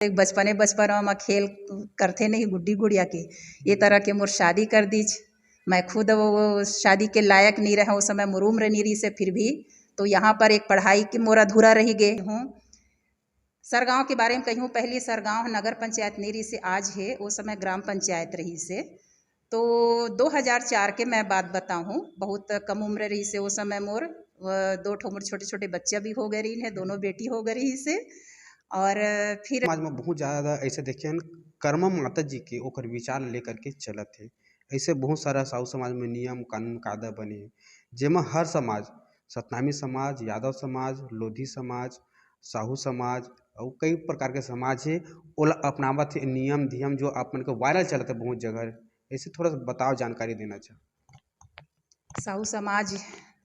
एक बचपन में खेल करते नहीं गुड्डी गुड़िया के ये तरह के मोर शादी कर दीज। मैं खुद वो शादी के लायक नहीं रहा उस समय, मोर उम्र नहीं रही से, फिर भी तो यहाँ पर एक पढ़ाई की मोर अधूरा रही गए हूँ। सरगांव के बारे में कहूँ, पहले सरगांव नगर पंचायत नहीं रही से, आज है, उस समय ग्राम पंचायत रही से। तो 2004 के मैं बात बताऊँ, बहुत कम उम्र रही से उस समय मोर, 2 ठो मोर छोटे छोटे बच्चा भी हो गए रही है, दोनों बेटी हो गई रही से। और फिर समाज में बहुत ज़्यादा ऐसे देखे कर्मा माता जी के ओकर विचार लेकर के चलत है। ऐसे बहुत सारा साहू समाज में नियम कानून कायदा बने हैं, जेमा हर समाज, सतनामी समाज, यादव समाज, लोधी समाज, साहू समाज और कई प्रकार के समाज है, ओला अपनावत है नियम धियम जो अपन को वायरल चलता है बहुत जगह। ऐसे थोड़ा सा बताओ, जानकारी देना चाह। साहू समाज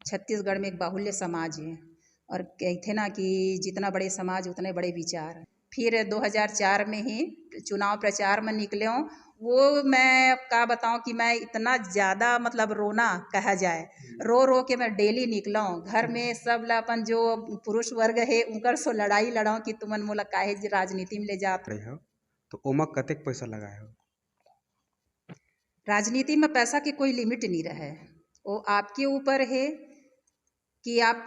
छत्तीसगढ़ में एक बाहुल्य समाज है, और कहते ना कि जितना बड़े समाज उतने बड़े विचार। फिर 2004 में ही चुनाव प्रचार में निकले हूँ। वो मैं क्या बताऊँ कि मैं इतना ज़्यादा मतलब रोना कहा जाए, रो रो के मैं डेली निकला हूँ। घर में सब ला अपन जो पुरुष वर्ग है उनकर सो लड़ाई लड़ाऊँ कि तुमन मोला काहे राजनीति में ले जात हो। तो ओमा कतेक पैसा लगाए हो? राजनीति में पैसा की कोई लिमिट नहीं रहे, वो आपके ऊपर है कि आप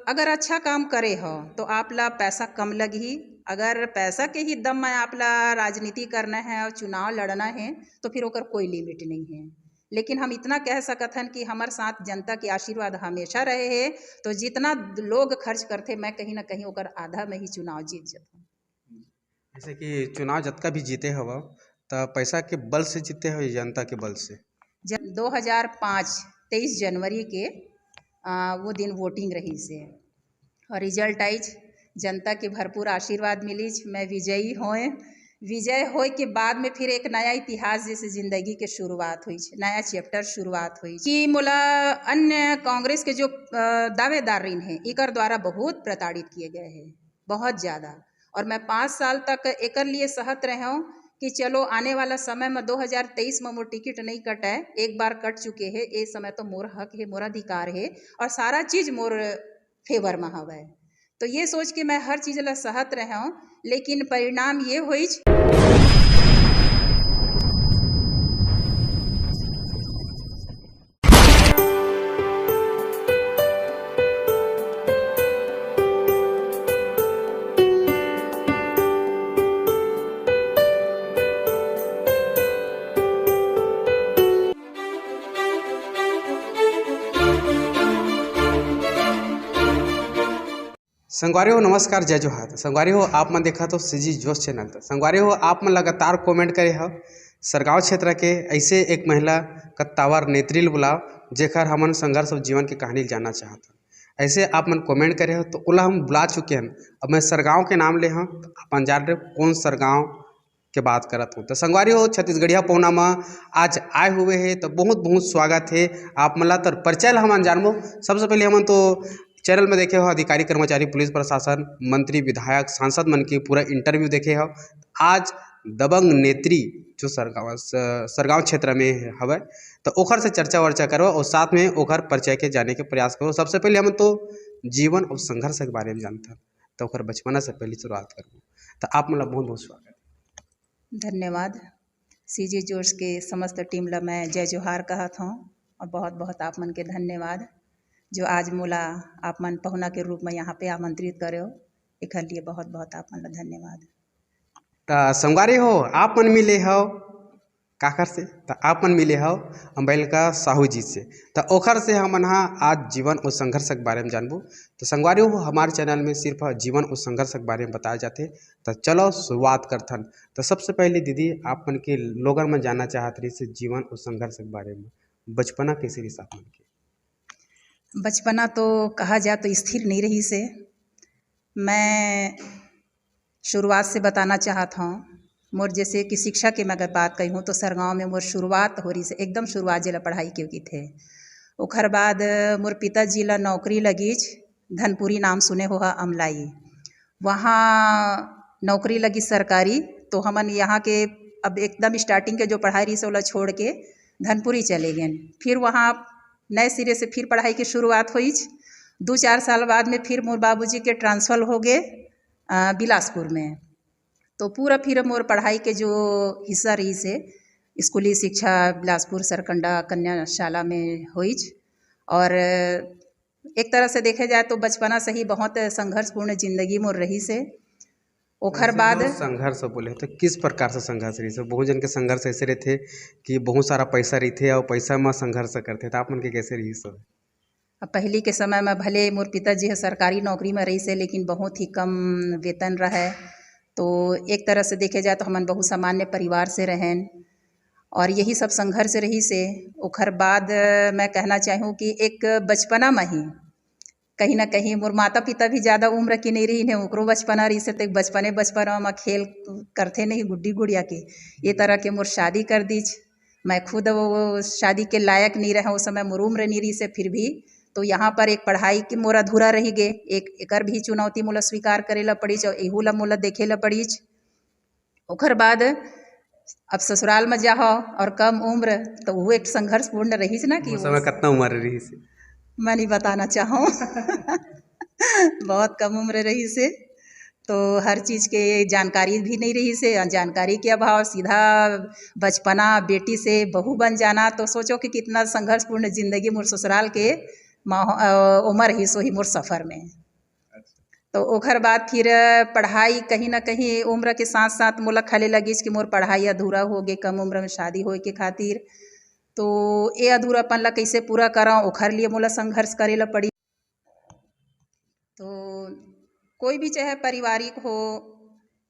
अगर अच्छा काम करे हो तो आप ला पैसा कम लगी। अगर पैसा के ही दम में आप ला राजनीति करना है और चुनाव लड़ना है तो फिर ओकर कोई लिमिट नहीं है। लेकिन हम इतना कह सकत हन कि हमारे साथ जनता के आशीर्वाद हमेशा रहे है, तो जितना लोग खर्च करते मैं कहीं ना कहीं ओकर आधा में ही चुनाव जीत जाता। जैसे कि चुनाव जतका भी जीते हवा तो पैसा के बल से जीते हो या जनता के बल से? 2005 23 जनवरी के वो दिन वोटिंग रही से, और रिजल्ट आई, जनता के भरपूर आशीर्वाद मिली, मैं विजयी होए। विजय होए के बाद में फिर एक नया इतिहास जैसे जिंदगी के शुरुआत हुई, नया चैप्टर शुरुआत हुई कि मोला अन्य कांग्रेस के जो दावेदार हैं एकर द्वारा बहुत प्रताड़ित किए गए हैं, बहुत ज़्यादा। और मैं 5 साल तक एकर लिए सहत रहे हूँ कि चलो आने वाला समय में 2023 में मोर टिकट नहीं कटाए, एक बार कट चुके हैं, ये समय तो मोर हक है, मोर अधिकार है और सारा चीज़ मोर फेवर में हवे। तो ये सोच के मैं हर चीज़ ला सहत रहे हूँ, लेकिन परिणाम ये हुई। संगवारी हो नमस्कार, जय जोहार। संगवारी हो आप मन देखा तो सीजी जोश चैनल। तो संगवारी हो आप मन लगातार कमेंट करे हो सरगांव क्षेत्र के ऐसे एक महिला कत्तावर नेत्री बुलाओ जेकर हमन संघर्ष और जीवन की कहानी जानना चाहता। ऐसे आप मन कमेंट करे हो तो ओला हम बुला चुके हैं। अब मैं सरगांव के नाम ले हाँ तो अपन जान रहे कौन सरगांव के बात करत हूँ। तो संगवारी हो छत्तीसगढ़िया पहुना में आज आए हुए हैं तो बहुत बहुत स्वागत है आप मला। तो परिचय हमन जानबो। सबसे पहले हमन तो चैनल में देखे हो अधिकारी कर्मचारी पुलिस प्रशासन मंत्री विधायक सांसद मन के पूरा इंटरव्यू देखे हो। आज दबंग नेत्री जो सरगांव क्षेत्र में हवे तो ओखर से चर्चा वर्चा करो और साथ में ओखर परिचय के जाने के प्रयास करो। सबसे पहले हम तो जीवन और संघर्ष के बारे में जानते हैं तो ओखर बचपना से पहले शुरुआत करूँ। तो आप मतलब बहुत बहुत स्वागत। धन्यवाद। सीजी जोश के समस्त टीम ला मैं जय जोहार कहत हूँ, और बहुत बहुत आप मन के धन्यवाद जो आज मोला आप मन पहुना के रूप में यहाँ पे आमंत्रित करे हो, एक लिए बहुत बहुत आप मन ला धन्यवाद। संगवारी हो आप मन मिले हो काकर से? तो आप मन मिले हो अम्बेलका साहू जी से। तो ओखर से हमन हाँ आज जीवन और संघर्ष के बारे में जानबो। तो संगवारी हो हमारे चैनल में सिर्फ जीवन और संघर्ष के बारे में बताए जाते। तो चलो शुरुआत करथन। तो सबसे पहले दीदी आप मन के लोगन में जानना चाहत रही से जीवन और संघर्ष के बारे में, बचपना कैसे रही आप मन के? बचपना तो कहा जाए तो स्थिर नहीं रही से। मैं शुरुआत से बताना चाहता हूँ, मोर जैसे कि शिक्षा की मैं अगर बात कही हूँ तो सरगांव में मोर शुरुआत हो रही से, एकदम शुरुआत जिला पढ़ाई की थे। ओखर बाद मोर पिताजी ला नौकरी लगीज, धनपुरी नाम सुने हो अमलाई, वहाँ नौकरी लगी सरकारी। तो हमन यहाँ के अब एकदम स्टार्टिंग के जो पढ़ाई रही से ओला छोड़ के धनपुरी चले गए। फिर वहाँ नए सिरे से फिर पढ़ाई की शुरुआत हुई। 2-4 साल बाद में फिर मोर बाबूजी के ट्रांसफ़र हो गए बिलासपुर में। तो पूरा फिर मोर पढ़ाई के जो हिस्सा रही से स्कूली शिक्षा बिलासपुर सरकंडा कन्याशाला में हुईज। और एक तरह से देखे जाए तो बचपना से ही बहुत संघर्षपूर्ण जिंदगी मोर रही से। ओखर ऐसे बाद जो संघर्ष बोले तो किस प्रकार से संघर्ष रही से? बहुत जन के संघर्ष ऐसे रहते कि बहुत सारा पैसा रहते और पैसा में संघर्ष करते, तो आप मन के कैसे रही सब? अब पहले के समय में भले मोर पिताजी है सरकारी नौकरी में रही से, लेकिन बहुत ही कम वेतन रहे। तो एक तरह से देखे जाए तो हमन बहुत सामान्य परिवार से रहें और यही सब संघर्ष रही से। ओखर बाद मैं कहना चाहूँ कि एक बचपना में ही कहीं ना कहीं मोर माता पिता भी ज़्यादा उम्र की नहीं रही है, ओकरो बचपना रही से, तो बचपना में खेल करते नहीं गुड्डी गुड़िया के ये तरह के मोर शादी कर दीज। मैं खुद वो शादी के लायक नहीं रहा उस समय, मोर उम्र नहीं रही से, फिर भी तो यहाँ पर एक पढ़ाई की मोर अधूरा रही गे। एकर भी चुनौती मोला स्वीकार करे ला पड़ीच और एहू ला मोला देखे ला पड़ीच। ओखर बाद अब ससुराल में जाओ और कम उम्र, तो वो एक संघर्षपूर्ण रही ना कि उस समय कितना उम्र रही से? मैं नहीं बताना चाहूँ बहुत कम उम्र रही से, तो हर चीज़ के जानकारी भी नहीं रही से। जानकारी के अभाव सीधा बचपना बेटी से बहू बन जाना, तो सोचो कि कितना संघर्षपूर्ण जिंदगी मोर ससुराल के उम्र ही सो ही मोर सफ़र में। तो ओखर बाद फिर पढ़ाई कहीं ना कहीं उम्र के साथ साथ मोला खले लगिस कि मोर पढ़ाई अधूरा हो गए, कम उम्र में शादी होए के खातिर। तो ये अधूरापन ला कैसे पूरा करा, ओखर लिए मोला संघर्ष करे ला पड़ी। तो कोई भी चाहे पारिवारिक हो,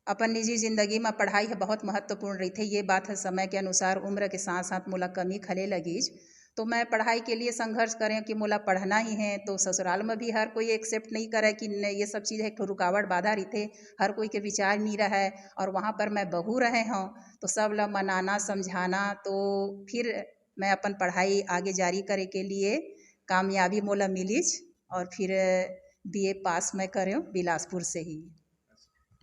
अपन निजी जिंदगी में पढ़ाई है बहुत महत्वपूर्ण रही थे। ये बात है समय के अनुसार उम्र के साथ साथ मोला कमी खले लगीज। तो मैं पढ़ाई के लिए संघर्ष करें कि मोला पढ़ना ही है। तो ससुराल में भी हर कोई एक्सेप्ट नहीं करे कि ये सब चीज़ एक रुकावट बाधा रही थे, हर कोई के विचार नहीं रहा है। और वहाँ पर मैं बहू रहे हूँ तो सब ला मनाना समझाना, तो फिर मैं अपन पढ़ाई आगे जारी करे के लिए कामयाबी मोला मिलीज। और फिर बीए पास मैं करे बिलासपुर से ही।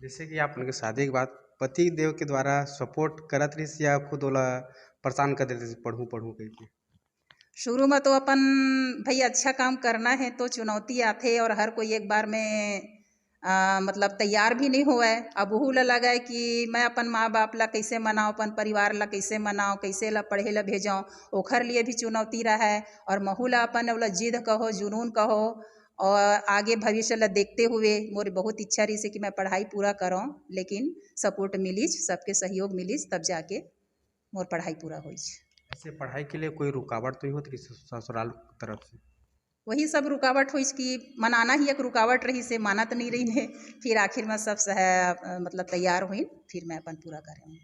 जैसे कि आप उनके शादी के बाद पति देव के द्वारा सपोर्ट करत रही या खुद वाला परेशान कर देते पढ़ूँ पढ़ूँ कह के? शुरू में तो अपन भाई अच्छा काम करना है तो चुनौती आते और हर कोई एक बार में मतलब तैयार भी नहीं हुआ है। अब वहू ला लगा है कि मैं अपन माँ बाप ला कैसे मनाओ, अपन परिवार ला कैसे मनाओ, कैसे ला पढ़े ला भेजाओ, ओखर लिए भी चुनौती रहा है। और महू ला अपन वाला जिद कहो जुनून कहो और आगे भविष्य ला देखते हुए मोरी बहुत इच्छा रही से कि मैं पढ़ाई पूरा करूँ, लेकिन सपोर्ट मिलीज, सबके सहयोग मिलीज, तब जाके मोर पढ़ाई पूरा हुई। ऐसे पढ़ाई के लिए कोई रुकावट तो ही होती ससुराल तरफ से? वही सब रुकावट हुई कि मनाना ही एक रुकावट रही से, माना तो नहीं रही है। फिर आखिर में सब मतलब तैयार हुई, फिर मैं अपन पूरा करें।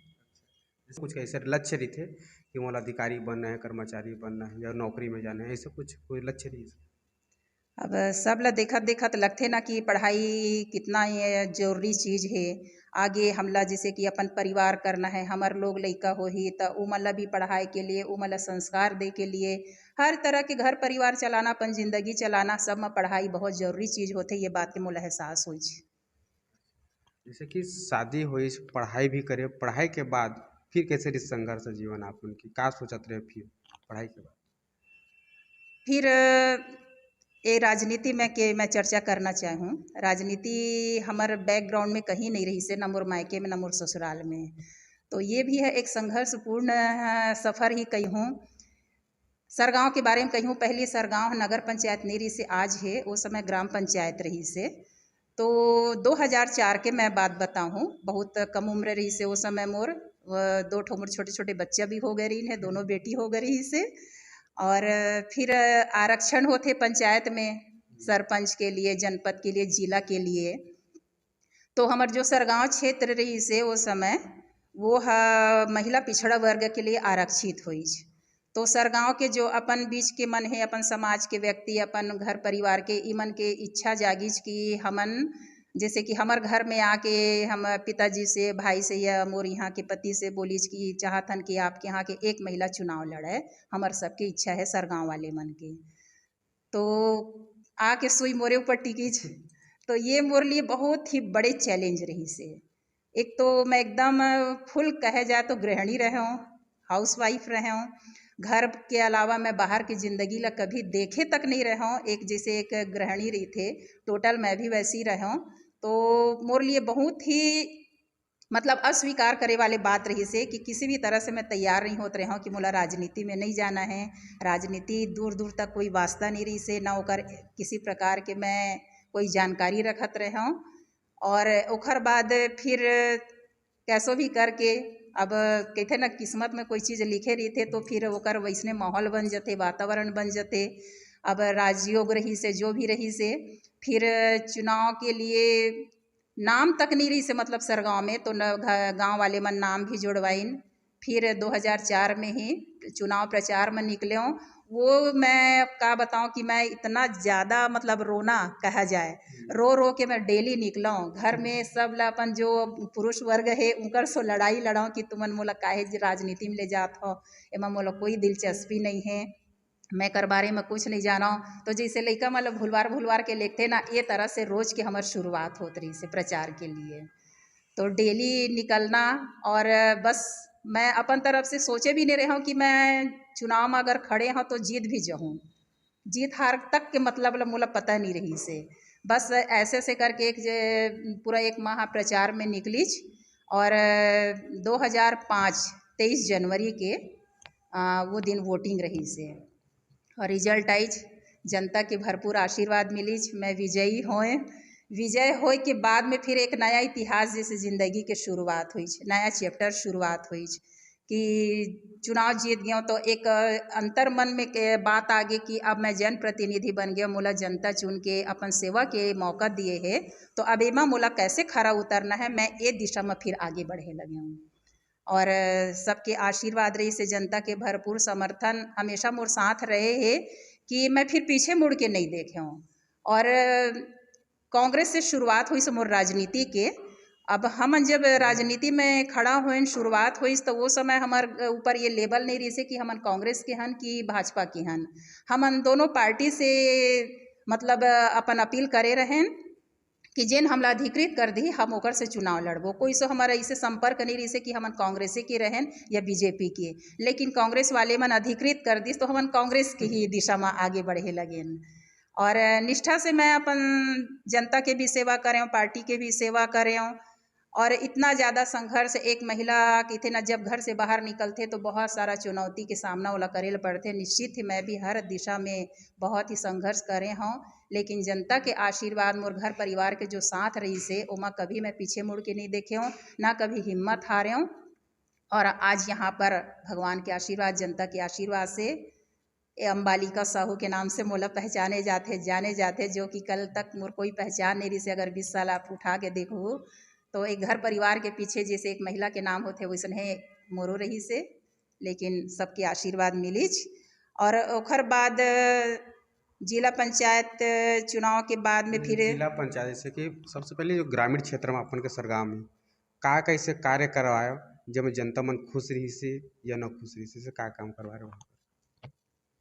कुछ ऐसे लक्ष्य रही थे कि मोला अधिकारी बनना है, कर्मचारी बनना है या नौकरी में जाना है, ऐसे कुछ कोई लक्ष्य रही? अब सब ला देखत देखत लगते ना कि पढ़ाई कितना ये जरूरी चीज़ है। आगे हमला जैसे कि अपन परिवार करना है, हमार लोग लइका होही तो उमन ला भी पढ़ाई के लिए, उमन ला संस्कार दे के लिए, हर तरह के घर परिवार चलाना, अपन जिंदगी चलाना, सब में पढ़ाई बहुत जरूरी चीज़ होते। ये बात के मोला एहसास हुई। जैसे कि शादी हुई, पढ़ाई भी करे, पढ़ाई के बाद फिर कैसे रही संघर्ष जीवन आप उनकी का सोचत रहे फिर पढ़ाई के बाद? फिर ये राजनीति में के मैं चर्चा करना चाहूँ। राजनीति हमारे बैकग्राउंड में कहीं नहीं रही से, न मोर मायके में न मोर ससुराल में। तो ये भी है एक संघर्षपूर्ण सफ़र ही कही हूँ। सरगांव के बारे में कही हूँ, पहले सरगांव नगर पंचायत नहीं रही से, आज है, उस समय ग्राम पंचायत रही से। तो 2004 के मैं बात बताऊँ, बहुत कम उम्र रही से उस समय मोर। 2 ठो मोर छोटे छोटे बच्चा भी हो गए रही है, दोनों बेटी हो गई रही से। और फिर आरक्षण होते पंचायत में, सरपंच के लिए, जनपद के लिए, जिला के लिए। तो हमार जो सरगांव क्षेत्र रही से उस समय, वो महिला पिछड़ा वर्ग के लिए आरक्षित हुई। तो सरगांव के जो अपन बीच के मन है, अपन समाज के व्यक्ति, अपन घर परिवार के ईमन के इच्छा जागीज कि हमन जैसे कि हमार घर में आके हम पिताजी से, भाई से या मोर यहाँ के पति से बोलीज कि चाहतन कि आपके यहाँ के एक महिला चुनाव लड़े, हमार सबकी इच्छा है सरगांव वाले मन के। तो आके सुई मोरे ऊपर टिकीज। तो ये मोर लिए बहुत ही बड़े चैलेंज रही से। एक तो मैं एकदम फुल कहे जाए तो गृहिणी रहे हूँ, हाउस वाइफ रहे हूँ। घर के अलावा मैं बाहर की ज़िंदगी ला कभी देखे तक नहीं रहा हूँ। एक जैसे एक गृहिणी रही थे, टोटल मैं भी वैसी रहा हूँ। तो मोर लिए बहुत ही मतलब अस्वीकार करे वाले बात रही से कि किसी भी तरह से मैं तैयार नहीं होत रही हूँ कि मोला राजनीति में नहीं जाना है। राजनीति दूर दूर तक कोई वास्ता नहीं रही से, ना ओकर किसी प्रकार के मैं कोई जानकारी रखत रहे हूँ। और ओकर बाद फिर कैसो भी करके अब कहते ना किस्मत में कोई चीज़ लिखे रही थे तो फिर ओकर वैसने माहौल बन जाते, वातावरण बन जाते। अब राजयोग रही से जो भी रही से फिर चुनाव के लिए नाम तक नहीं रही से, मतलब सरगांव में तो न गांव वाले मन नाम भी जुड़वाइन। फिर 2004 में ही चुनाव प्रचार में निकले हूँ। वो मैं का बताऊं कि मैं इतना ज़्यादा मतलब रोना कहा जाए, रो रो के मैं डेली निकला हूँ। घर में सब ला अपन जो पुरुष वर्ग है उनकर सो लड़ाई लड़ाऊँ कि तुमन मोला काहे राजनीति में ले जात हो, एमा मोला कोई दिलचस्पी नहीं है, मैं कर बारे में कुछ नहीं जाना हूँ। तो जैसे लड़का मतलब भुलवार के लिखते ना, ये तरह से रोज के हमारी शुरुआत होती रही से प्रचार के लिए। तो डेली निकलना और बस मैं अपन तरफ से सोचे भी नहीं रहा हूँ कि मैं चुनाव में अगर खड़े हों तो जीत भी जाऊँ। जीत हार तक के मतलब मुझे पता नहीं रही से, बस ऐसे से करके पूरा एक माह प्रचार में निकलीच। और 2005 जनवरी के वो दिन वोटिंग रही से और रिजल्ट आइज, जनता के भरपूर आशीर्वाद मिलीच, मैं विजयी होए। विजय होए के बाद में फिर एक नया इतिहास जैसे ज़िंदगी के शुरुआत हुई, नया चैप्टर शुरुआत हुई कि चुनाव जीत गया तो एक अंतर मन में के बात आ गई कि अब मैं जनप्रतिनिधि बन गया, मोला जनता चुन के अपन सेवा के मौका दिए है, तो अब एमा मोला कैसे खरा उतरना है, मैं ये दिशा में फिर आगे बढ़े लगे हूँ। और सबके आशीर्वाद रही से, जनता के भरपूर समर्थन हमेशा मोर साथ रहे है कि मैं फिर पीछे मुड़ के नहीं देखे हूँ। और कांग्रेस से शुरुआत हुई से मोर राजनीति के। अब हम जब राजनीति में खड़ा हुए शुरुआत हुई तो वो समय हमार ऊपर ये लेबल नहीं रही से कि हमन कांग्रेस के हन कि भाजपा के हन। हमन दोनों पार्टी से मतलब अपन अपील करे रहें कि जिन हमला अधिकृत कर दी हम ओकर से चुनाव लड़बो। कोई सो हमारा इसे संपर्क नहीं रही से कि हमन कांग्रेस के रहें या बीजेपी के, लेकिन कांग्रेस वाले मन अधिकृत कर दी तो हमन कांग्रेस की ही दिशा में आगे बढ़े लगे। और निष्ठा से मैं अपन जनता के भी सेवा करें, पार्टी के भी सेवा करें। और इतना ज़्यादा संघर्ष एक महिला की थे ना, जब घर से बाहर निकलते तो बहुत सारा चुनौती के सामना वाला करे ल पड़ते। निश्चित ही मैं भी हर दिशा में बहुत ही संघर्ष करे हूँ, लेकिन जनता के आशीर्वाद मोर घर परिवार के जो साथ रही से ओमा कभी मैं पीछे मुड़ के नहीं देखे हूँ, ना कभी हिम्मत हारे हूँ। और आज यहाँ पर भगवान के आशीर्वाद, जनता के आशीर्वाद से अंबालिका साहू के नाम से मोला पहचाने जाते जाने जाते, जो कि कल तक मोर कोई पहचान नहीं रही से। अगर 20 साल आप उठा के देखो तो एक घर परिवार के पीछे जैसे एक महिला के नाम होते वैसने मोरो रही से, लेकिन सबके आशीर्वाद मिलीच। और ओखर बाद जिला पंचायत चुनाव के बाद में फिर जिला पंचायत जैसे कि सबसे पहले जो ग्रामीण क्षेत्र में अपन के सरगांव में का कैसे कार्य करवायो जब जनता मन खुश रही से या न खुश रही से का काम करवा रहे हो?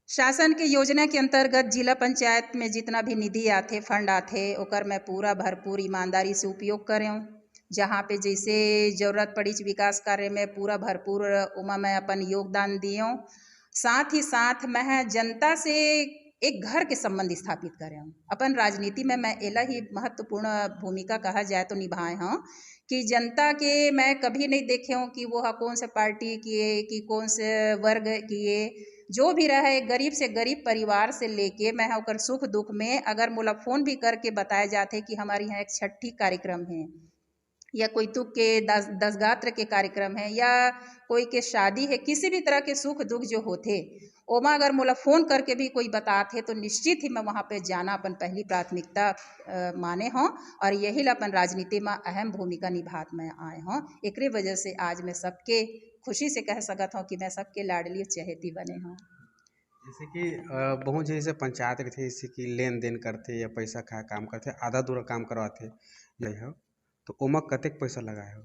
शासन के योजना के अंतर्गत जिला पंचायत में जितना भी निधि आते, फंड आते, ओकर मैं पूरा भरपूर ईमानदारी से उपयोग करे हूँ। जहाँ पे जैसे जरूरत पड़ी विकास कार्य में पूरा भरपूर उमा मैं अपन योगदान दिए हूँ। साथ ही साथ मैं जनता से एक घर के संबंध स्थापित करे हूँ। अपन राजनीति में मैं एला ही महत्वपूर्ण भूमिका कहा जाए तो निभाए हूँ कि जनता के मैं कभी नहीं देखे हूँ कि वो कौन से पार्टी किए कि कौन से वर्ग किए, जो भी रहे गरीब से गरीब परिवार से लेके मैं ओकर सुख दुख में अगर मोला फोन भी करके बताया जाते कि हमारे यहाँ एक छठी कार्यक्रम है या कोई तुक के दस गात्र के कार्यक्रम है या कोई के शादी है, किसी भी तरह के सुख दुख जो होते ओमा अगर मोला फ़ोन करके भी कोई बताते तो निश्चित ही मैं वहाँ पे जाना अपन पहली प्राथमिकता माने हों। और यही ला अपन राजनीति में अहम भूमिका निभात में आए हों। एकरे वजह से आज मैं सबके खुशी से कह सकत हूँ कि मैं सबके लाडली चहेती बने हूँ। जैसे कि बहुत जैसे पंचायत रहते जैसे कि लेन देन करते या पैसा खा काम करते आधा दूर काम करवाते नहीं हो तो ओमा कतेक पैसा लगाए हो?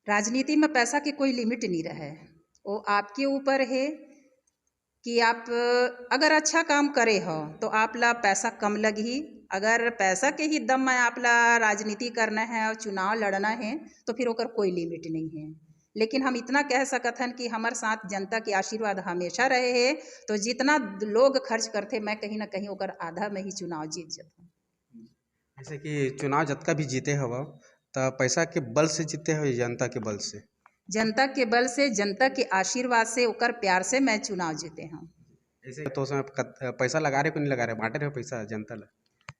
राजनीति में पैसा की कोई लिमिट नहीं रहे, वो आपके ऊपर है कि आप अगर अच्छा काम करे हो तो आप ला पैसा कम लगी। अगर पैसा के ही दम में आप ला राजनीति करना है और चुनाव लड़ना है तो फिर ओकर कोई लिमिट नहीं है। लेकिन हम इतना कह सकत हन कि हमारे साथ जनता के आशीर्वाद हमेशा रहे है, तो जितना लोग खर्च करते मैं कहीं ना कहीं ओकर आधा में ही चुनाव जीत जाता हूँ। जैसे कि चुनाव जतका भी जीते हव तो पैसा के बल से जीते हो या जनता के बल से? जनता के बल से, जनता के आशीर्वाद से, ओकर प्यार से मैं चुनाव जीते हूँ। ऐसे तो उसमें पैसा लगा रहे को नहीं लगा रहे, बांटे रहे हो पैसा जनता ला?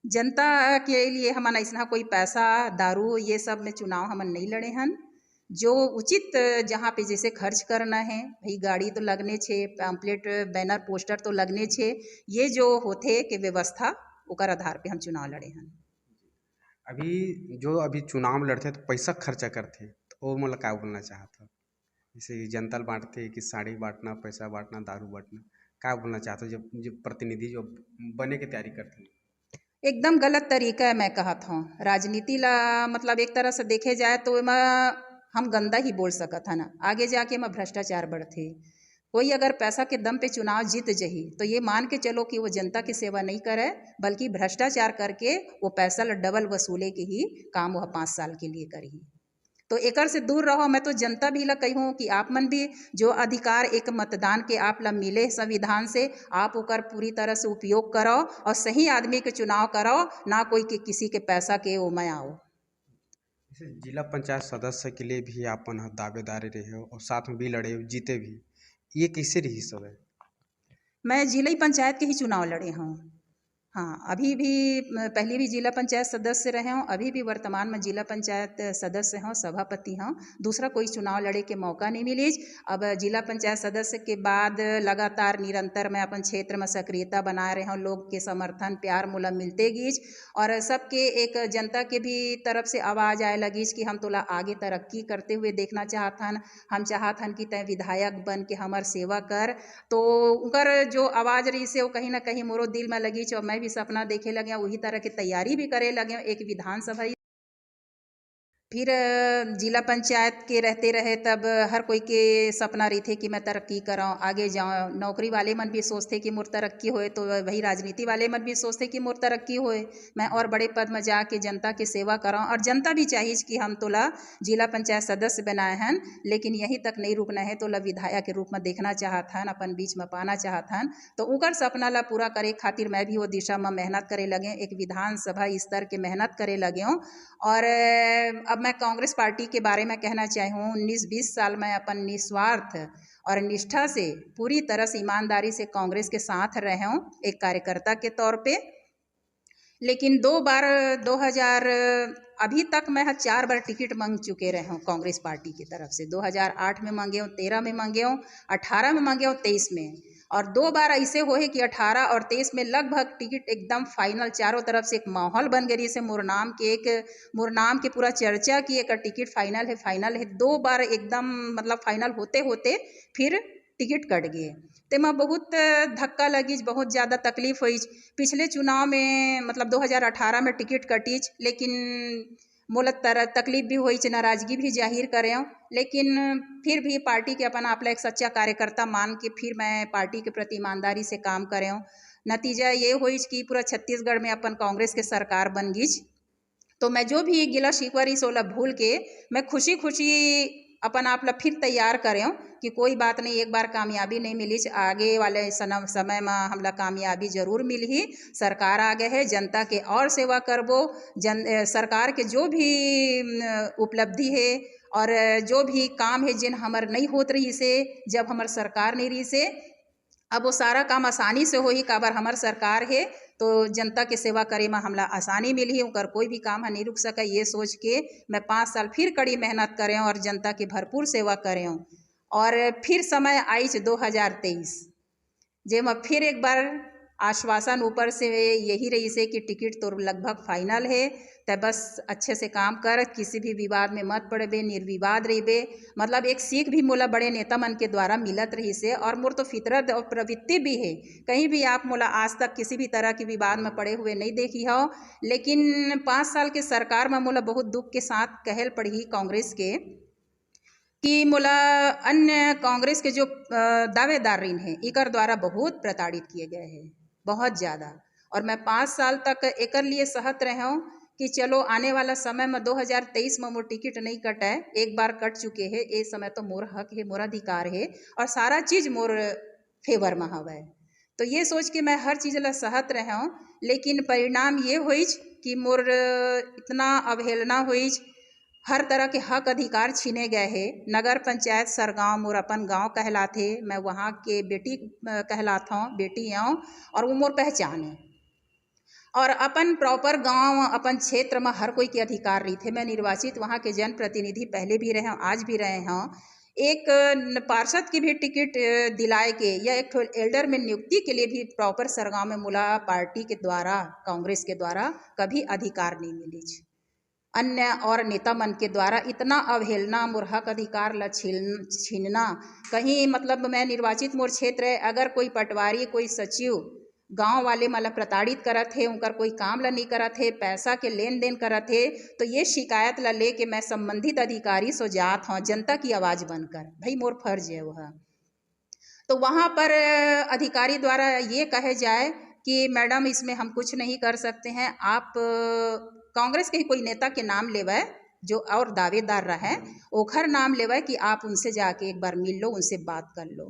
जनता के लिए हमन ऐसा कोई पैसा दारू ये सब में चुनाव हमन नहीं लड़े हन। जो उचित जहाँ पे जैसे खर्च करना है, भाई गाड़ी तो लगने छे, पैम्पलेट बैनर पोस्टर तो लगने छे, ये जो होते के व्यवस्था ओकर आधार पे हम चुनाव लड़े हन। अभी जो अभी चुनाव लड़ते तो पैसा खर्चा करते तो वो मतलब क्या बोलना चाहता, जैसे जनता बांटते कि साड़ी बांटना, पैसा बांटना, दारू बांटना, क्या बोलना चाहते जब जो प्रतिनिधि जो बने की तैयारी करते हैं? एकदम गलत तरीका है, मैं कहत हूँ। राजनीति ला मतलब एक तरह से देखे जाए तो एमा हम गंदा ही बोल सकत हन, आगे जाके एमा भ्रष्टाचार बढ़थे। कोई अगर पैसा के दम पे चुनाव जीत जही तो ये मान के चलो कि वो जनता की सेवा नहीं करे, बल्कि भ्रष्टाचार करके वो पैसा ला डबल वसूले के ही काम वह 5 साल के लिए करही। तो एकर से दूर रहो। मैं तो जनता भी ला कहूँ कि आप मन भी जो अधिकार एक मतदान के आप ला मिले संविधान से, आप ओकर पूरी तरह से उपयोग करो और सही आदमी के चुनाव करो, ना कोई के किसी के पैसा के ओमे आओ। जैसे जिला पंचायत सदस्य के लिए भी आपन दावेदारी रहे हो और साथ में भी लड़े हो, जीते भी, ये कैसे रही सब है? मैं जिला पंचायत के ही चुनाव लड़े हूँ। हाँ, अभी भी पहले भी जिला पंचायत सदस्य रहे हूँ, अभी भी वर्तमान में जिला पंचायत सदस्य हूँ, सभापति हूँ। दूसरा कोई चुनाव लड़े के मौका नहीं मिली। अब जिला पंचायत सदस्य के बाद लगातार निरंतर मैं अपन क्षेत्र में सक्रियता बना रहे हूँ। लोग के समर्थन प्यार मोला मिलते गीच और सबके एक जनता के भी तरफ से आवाज़ आए लगीच कि हम तोला आगे तरक्की करते हुए देखना चाहतन, हम चाहतन कि तय विधायक बन के हमार सेवा कर। तो उनकर जो आवाज़ रही से वो कहीं ना कहीं मोरो दिल में लगी और मैं भी सपना देखे लगे, वही तरह की तैयारी भी करे लगे। एक विधानसभा फिर जिला पंचायत के रहते रहे तब हर कोई के सपना रही थे कि मैं तरक्की कराऊँ, आगे जाऊँ। नौकरी वाले मन भी सोचते कि मोर तरक्की होए, तो वही राजनीति वाले मन भी सोचते कि मोर तरक्की होए, मैं और बड़े पद में जाके जनता की सेवा कराऊँ। और जनता भी चाहिए कि हम तोला जिला पंचायत सदस्य बनाए हन, लेकिन यहीं तक नहीं रुकना है, तोला विधायक के रूप में देखना चाहत हन, अपन बीच में पाना चाहत हन। तो उनकर सपना ला पूरा करे खातिर मैं भी वो दिशा में मेहनत करे लगे, एक विधानसभा स्तर के मेहनत करे लगे हूँ। और अब मैं कांग्रेस पार्टी के बारे में कहना चाहूँ, 19-20 साल मैं अपन निस्वार्थ और निष्ठा से पूरी तरह से ईमानदारी से कांग्रेस के साथ रहे हूँ एक कार्यकर्ता के तौर पे। लेकिन 2000 अभी तक मैं 4 बार टिकट मांग चुके रहे हूँ कांग्रेस पार्टी की तरफ से। 2008 में मांगे हूँ, 13 में मांगे हूँ, 18 में मांगे हूँ, 23 में। और 2 बार ऐसे हुए कि 18 और 23 में लगभग टिकट एकदम फाइनल, चारों तरफ से एक माहौल बन गई से मोर नाम के पूरा चर्चा की एक टिकट फाइनल है, फाइनल है। 2 बार एकदम मतलब फाइनल होते होते फिर टिकट कट गए। तेमा बहुत धक्का लगी, बहुत ज़्यादा तकलीफ हुई। पिछले चुनाव में मतलब 2018 में टिकट कटीच, लेकिन मोला तकलीफ भी हुई, नाराजगी भी जाहिर करे हूँ। लेकिन फिर भी पार्टी के अपन आप एक सच्चा कार्यकर्ता मान के फिर मैं पार्टी के प्रति ईमानदारी से काम करे हूँ। नतीजा ये हुई कि पूरा छत्तीसगढ़ में अपन कांग्रेस के सरकार बन गई। तो मैं जो भी गिला शिकवा रही सोला भूल के मैं खुशी खुशी अपन आप ला फिर तैयार करे हूँ कि कोई बात नहीं, एक बार कामयाबी नहीं मिली, आगे वाले समय में हमला कामयाबी जरूर मिली। सरकार आगे है, जनता के और सेवा करबो। सरकार के जो भी उपलब्धि है और जो भी काम है जिन हमार नहीं होत रही से, जब हमार सरकार नहीं रही से, अब वो सारा काम आसानी से हो ही काबर हमार सरकार है। तो जनता के सेवा करे में हमला आसानी मिली, उनकर कोई भी काम नहीं रुक सका। ये सोच के मैं 5 साल फिर कड़ी मेहनत करे और जनता की भरपूर सेवा करे हूँ। और फिर समय आई 2023, जे मैं फिर एक बार आश्वासन ऊपर से यही रही से कि टिकट तो लगभग फाइनल है, तो बस अच्छे से काम कर, किसी भी विवाद में मत पड़बे, निर्विवाद रहिबे। मतलब एक सीख भी मोला बड़े नेता मन के द्वारा मिलत रही से, और मोर तो फितरत और प्रवृत्ति भी है, कहीं भी आप मोला आज तक किसी भी तरह के विवाद में पड़े हुए नहीं देखी हो। लेकिन 5 साल के सरकार में मोला बहुत दुख के साथ कहल पड़ी कांग्रेस के कि मोला अन्य कांग्रेस के जो दावेदार हैं इकर द्वारा बहुत प्रताड़ित किए गए हैं, बहुत ज़्यादा। और मैं 5 साल तक एकर लिए सहत रहे हूँ कि चलो आने वाला समय में 2023 में मोर टिकट नहीं कटाए, एक बार कट चुके हैं, ये समय तो मोर हक है, मोर अधिकार है और सारा चीज़ मोर फेवर में हवे। तो ये सोच के मैं हर चीज़ ला सहत रहे हूँ। लेकिन परिणाम ये हुई कि मोर इतना अवहेलना हुई हर तरह के हक अधिकार छीने गए हैं। नगर पंचायत सरगांव मोर अपन गाँव कहलाथे, मैं वहाँ के बेटी कहलाता हूँ, बेटी हूँ और वो मोर पहचान है। और अपन प्रॉपर गांव अपन क्षेत्र में हर कोई के अधिकार रही थे। मैं निर्वाचित वहाँ के जनप्रतिनिधि पहले भी रहे हूँ, आज भी रहे हैं। एक पार्षद की भी टिकट दिलाए के या एक एल्डर में नियुक्ति के लिए भी प्रॉपर सरगांव में मुला पार्टी के द्वारा, कांग्रेस के द्वारा कभी अधिकार नहीं मिली। अन्य और नेता मन के द्वारा इतना अवहेलना, मोर हक अधिकार ला छीनना कहीं, मतलब मैं निर्वाचित मोर क्षेत्र है, अगर कोई पटवारी, कोई सचिव गांव वाले मतलब प्रताड़ित करत है, उनकर कोई काम ला नहीं करत है, पैसा के लेन देन करत है, तो ये शिकायत ला लेके मैं संबंधित अधिकारी सो जात हूँ जनता की आवाज़ बनकर। भाई मोर फर्ज है वह। तो वहाँ पर अधिकारी द्वारा ये कहे जाए कि मैडम इसमें हम कुछ नहीं कर सकते हैं, आप कांग्रेस के ही कोई नेता के नाम लेवे जो और दावेदार रहे, ओखर नाम लेवे कि आप उनसे जाके एक बार मिल लो, उनसे बात कर लो।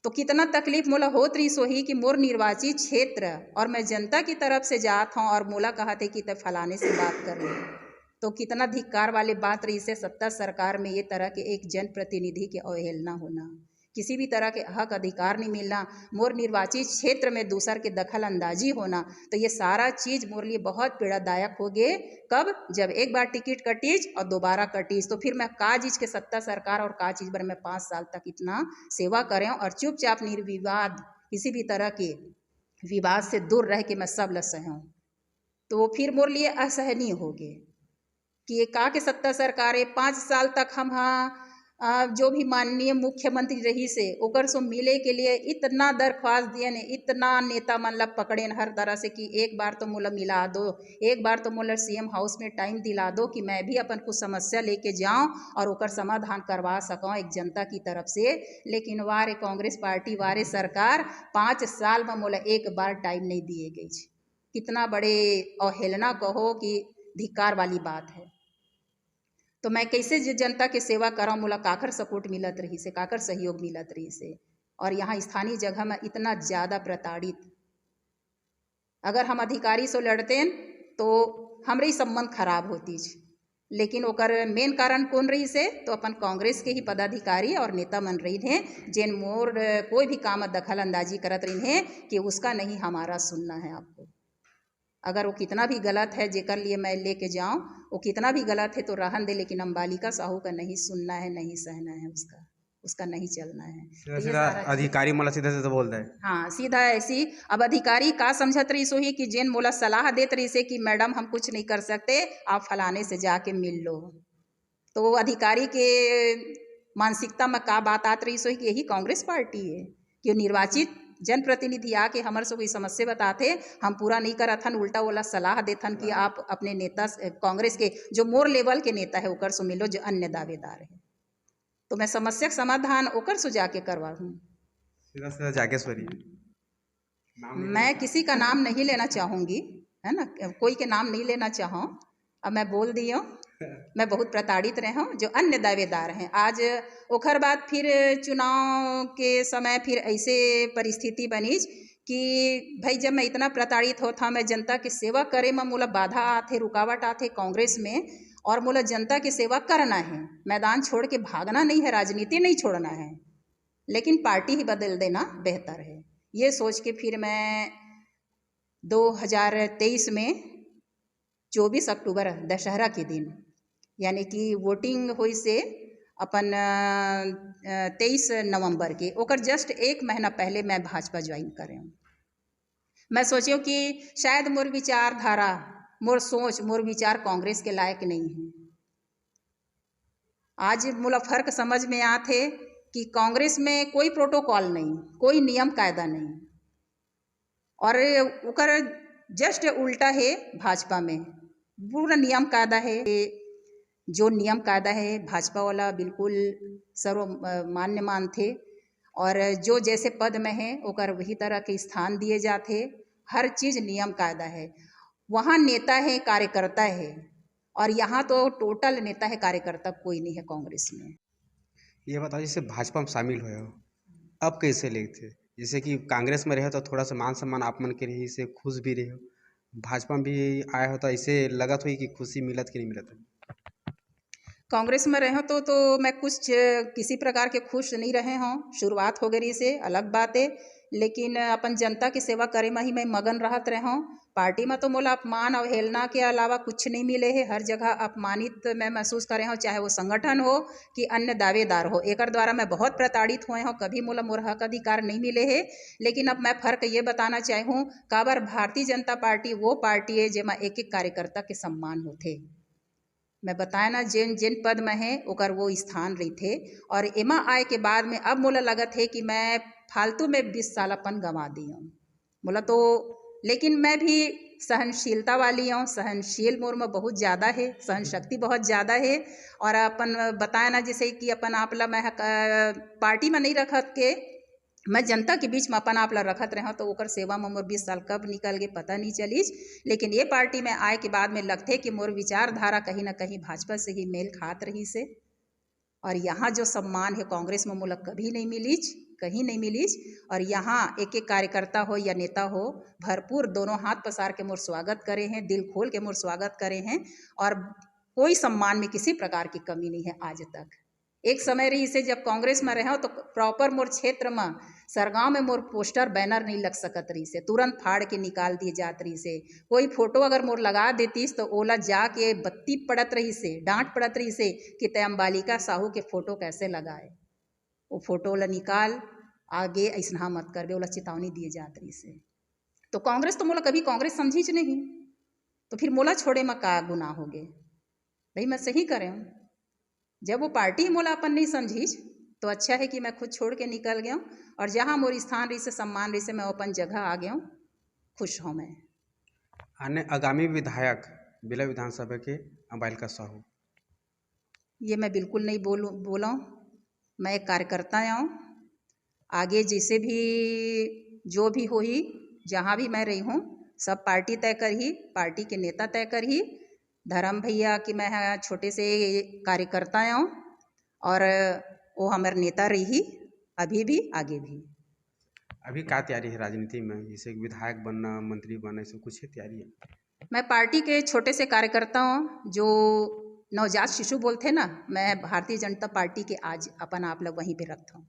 तो कितना तकलीफ मोला होत रही सोही कि मोर निर्वाचित क्षेत्र और मैं जनता की तरफ से जात हूँ और मोला कहा थे कि तब फलाने से बात कर ले, तो कितना धिक्कार वाली बात रही से सत्ता सरकार में ये तरह के एक जनप्रतिनिधि के अवहेलना होना, किसी भी तरह के हक अधिकार नहीं मिलना, मोर निर्वाचित क्षेत्र में दूसर के दखल अंदाजी होना, तो ये सारा चीज़ मोर लिए बहुत पीड़ादायक हो गए। कब? जब एक बार टिकट कटीज और दोबारा कटीज, तो फिर मैं का चीज़ के सत्ता सरकार और का चीज़ पर मैं 5 साल तक इतना सेवा करें और चुपचाप निर्विवाद किसी भी तरह के विवाद से दूर रह के मैं सब ल सहूँ, तो वो फिर मोर लिए असहनीय हो गए कि ये का के सत्ता सरकार है। 5 साल तक हम जो भी माननीय मुख्यमंत्री रही से ओकर सो मिले के लिए इतना दरख्वास्त दिए ने, इतना नेता मन ला पकड़े हर तरह से कि एक बार तो मोला मिला दो, एक बार तो मोला सीएम हाउस में टाइम दिला दो कि मैं भी अपन कुछ समस्या लेके जाऊं और ओकर समाधान करवा सकूं एक जनता की तरफ से। लेकिन वारे कांग्रेस पार्टी, वारे सरकार 5 साल में मोला एक बार टाइम नहीं दिए गई। कितना बड़े अवहेलना कहो कि धिक्कार वाली बात है। तो मैं कैसे जनता के सेवा करा, मोला काकर सपोर्ट मिलत रही से, काकर सहयोग मिलत रही से, और यहाँ स्थानीय जगह में इतना ज़्यादा प्रताड़ित। अगर हम अधिकारी से लड़ते तो हमरे संबंध खराब होती, लेकिन ओकर मेन कारण कौन रही से, तो अपन कांग्रेस के ही पदाधिकारी और नेता मन रही थे जिन मोर कोई भी काम दखल अंदाजी करत रही हैं कि उसका नहीं हमारा सुनना है आपको। अगर वो कितना भी गलत है जेकर लिए मैं लेके जाऊं, वो कितना भी गलत है तो रहन दे, लेकिन अंबालिका साहू का नहीं सुनना है, नहीं सहना है, उसका नहीं चलना है। सीधा सीधा अधिकारी मोला सीधा सीधा बोल दे। हाँ, सीधा ऐसी। अब अधिकारी का समझत रही सो ही कि जेन मोला सलाह देत रही से कि मैडम हम कुछ नहीं कर सकते, आप फलाने से जाके मिल लो, तो वो अधिकारी के मानसिकता में का बात आत रही सो ही कि यही कांग्रेस पार्टी है कि निर्वाचित जनप्रतिनिधि आके हमारे से कोई समस्या बताते, हम पूरा नहीं करत हन, उल्टा वाला सलाह देथन कि आप अपने नेता कांग्रेस के जो मोर लेवल के नेता है ओकर से मिलो जो अन्य दावेदार है, तो मैं समस्या का समाधान ओकर से जाके करवा हूँ। सीधा सीधा जागेश्वरी, मैं किसी का नाम नहीं लेना चाहूँगी, है ना, कोई के नाम नहीं लेना चाहूँ। अब मैं बोल दी हूँ, मैं बहुत प्रताड़ित रहे हूँ जो अन्य दावेदार हैं। आज ओखर बाद फिर चुनाव के समय फिर ऐसे परिस्थिति बनी कि भाई जब मैं इतना प्रताड़ित होता, मैं जनता की सेवा करे में मोला बाधा आते, रुकावट आते कांग्रेस में, और मोला जनता की सेवा करना है, मैदान छोड़ के भागना नहीं है, राजनीति नहीं छोड़ना है, लेकिन पार्टी ही बदल देना बेहतर है। ये सोच के फिर मैं 2023 में 24 अक्टूबर दशहरा के दिन, यानी कि वोटिंग हुई से अपन 23 नवंबर के, ओकर जस्ट 1 महीना पहले मैं भाजपा ज्वाइन करे हूँ। मैं सोची कि शायद मोर विचारधारा, मोर सोच, मोर विचार कांग्रेस के लायक नहीं है। आज मोला फर्क समझ में आते कि कांग्रेस में कोई प्रोटोकॉल नहीं, कोई नियम कायदा नहीं, और ओकर जस्ट उल्टा है भाजपा में पूरा नियम कायदा है। जो नियम कायदा है भाजपा वाला बिल्कुल सर्वमान्य मानते, और जो जैसे पद में है ओकर वही तरह के स्थान दिए जाते, हर चीज़ नियम कायदा है। वहाँ नेता है, कार्यकर्ता है, और यहाँ तो टोटल नेता है, कार्यकर्ता कोई नहीं है कांग्रेस में। ये बताओ, जैसे भाजपा में शामिल हुए हो, अब कैसे लेते? जैसे कि कांग्रेस में रहे तो थोड़ा सा मान सम्मान आप मन के रही से खुश भी रहे हो, भाजपा में भी आया हो तो ऐसे लगत हुई कि खुशी मिलत कि नहीं मिलत? कांग्रेस में रहे तो मैं कुछ किसी प्रकार के खुश नहीं रहे हों। शुरुआत हो गई से अलग बात है, लेकिन अपन जनता की सेवा करे में ही मैं मगन रहत रहे हूँ। पार्टी में तो मोला अपमान अवहेलना के अलावा कुछ नहीं मिले है। हर जगह अपमानित मैं महसूस करे हूँ, चाहे वो संगठन हो कि अन्य दावेदार हो। एकर द्वारा मैं बहुत प्रताड़ित हुए हूँ, कभी मोला मोर हक अधिकार नहीं मिले है। लेकिन अब मैं फर्क ये बताना चाहूँ, काबर भारतीय जनता पार्टी वो पार्टी है जेमा एक एक कार्यकर्ता के सम्मान होते। मैं बताया ना, जिन जिन पद में है ओकर वो स्थान रही थे। और एमा आए के बाद में अब मोला लगत है कि मैं फालतू में 20 साल अपन गंवा दी हूँ मोला तो। लेकिन मैं भी सहनशीलता वाली हूँ, सहनशील मोर में बहुत ज़्यादा है, सहन शक्ति बहुत ज़्यादा है। और अपन बताया ना, जैसे कि अपन आपला मैं पार्टी में नहीं रखत के, मैं जनता के बीच में अपन आप ला रखत रहा तो ओकर सेवा में मोर 20 साल कब निकल गए पता नहीं चलीस। लेकिन ये पार्टी में आए के बाद में लगते कि मोर विचारधारा कहीं ना कहीं भाजपा से ही मेल खात रही से। और यहाँ जो सम्मान है कांग्रेस में मोला कभी नहीं मिलीच, कहीं नहीं मिलीच। और यहाँ एक एक कार्यकर्ता हो या नेता हो, भरपूर दोनों हाथ पसार के मोर स्वागत करे हैं, दिल खोल के मोर स्वागत करे हैं। और कोई सम्मान में किसी प्रकार की कमी नहीं है आज तक। एक समय रही से जब कांग्रेस में रहे तो प्रॉपर मोर क्षेत्र में सरगांव में मोर पोस्टर बैनर नहीं लग सकत रही से, तुरंत फाड़ के निकाल दिए जात रही से। कोई फोटो अगर मोर लगा देतीस तो ओला जाके बत्ती पड़त रही से, डांट पड़त रही से कि तय अम्बालिका साहू के फोटो कैसे लगाए। वो फोटो ला निकाल, आगे ऐसा मत कर दे, ओला चेतावनी दिए जात रही से। तो कांग्रेस तो मोला कभी कांग्रेस समझीच नहीं, तो फिर मोला छोड़े में का गुनाह हो गए भाई, मैं सही करे हूँ। जब वो पार्टी मोला अपन नहीं समझी तो अच्छा है कि मैं खुद छोड़ के निकल गया हूँ। और जहाँ मोर स्थान रही से, सम्मान रही से, मैं अपन जगह आ गया हूँ, खुश हूँ मैं। अन्य आगामी विधायक बिला विधानसभा के अम्बालिका साहू, ये मैं बिल्कुल नहीं बोला हूँ। मैं एक कार्यकर्ता हूँ। आगे जैसे भी जो भी हो ही, जहाँ भी मैं रही हूँ, सब पार्टी तय कर ही, पार्टी के नेता तय कर ही। धर्म भैया कि मैं छोटे से कार्यकर्ता हूँ और वो हमारे नेता रही, अभी भी आगे भी। अभी क्या तैयारी है राजनीति में, जैसे विधायक बनना, मंत्री बनना, ऐसे कुछ है तैयारी है? मैं पार्टी के छोटे से कार्यकर्ता हूँ, जो नवजात शिशु बोलते ना, मैं भारतीय जनता पार्टी के आज अपन आप लोग वहीं पे रखता हूँ।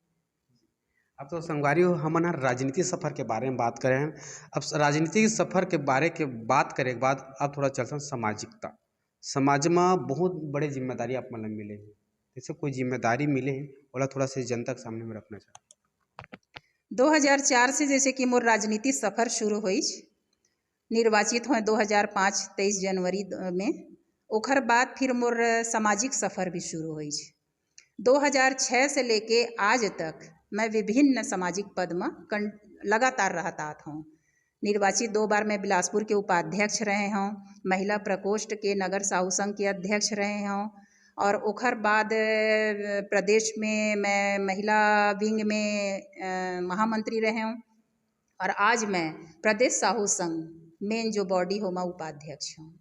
अब तो संगवारी हो, हम राजनीति सफ़र के बारे में बात करें हैं। अब राजनीतिक सफ़र के बारे के बात करे के बाद अब थोड़ा चलते हैं सामाजिकता। समाज में बहुत बड़े जिम्मेदारी आप मतलब मिले हैं, जैसे कोई जिम्मेदारी मिले हैं बोला थोड़ा सा जनता के सामने में रखना चाहिए। 2004 से जैसे कि मोर राजनीति सफ़र शुरू हुई, निर्वाचित हुए 2005 23 जनवरी में। ओखर बाद फिर मोर सामाजिक सफ़र भी शुरू हुई। 2006 से लेके आज तक मैं विभिन्न सामाजिक पद में लगातार रहता हूँ। निर्वाचित 2 बार मैं बिलासपुर के उपाध्यक्ष रहे हूँ, महिला प्रकोष्ठ के नगर साहू संघ के अध्यक्ष रहे हूँ। और ओखर बाद प्रदेश में मैं महिला विंग में महामंत्री रहे हूँ। और आज मैं प्रदेश साहू संघ मेन जो बॉडी हो, मैं उपाध्यक्ष हूँ।